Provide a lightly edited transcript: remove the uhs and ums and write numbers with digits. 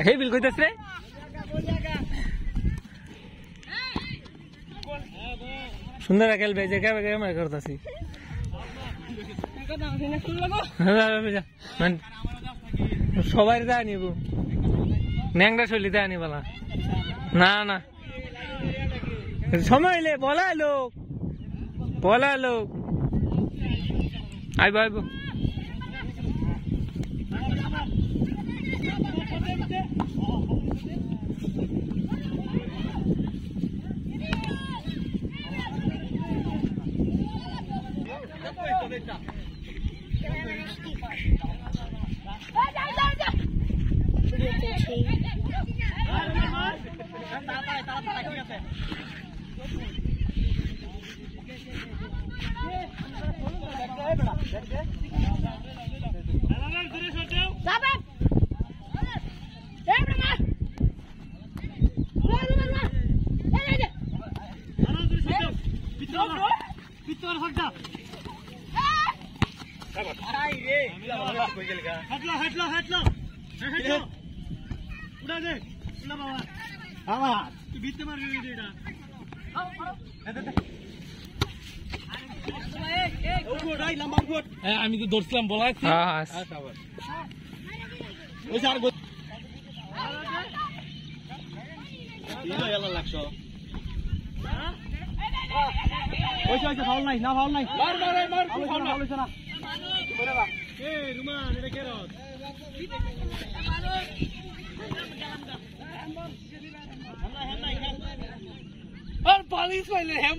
হে বিল কইতাছ রে সুন্দর খেল বেজে কে কে মার করতাছি সবাই যা নিব ন্যাংরা শৈলীতে আনি বলা না না সময় এলে বলা লোক আইব আইব আমি তো ধরছিলাম বলা ফাউল নাই না ফাউল নাই আর পালিশ পাইলে হ্যাঁ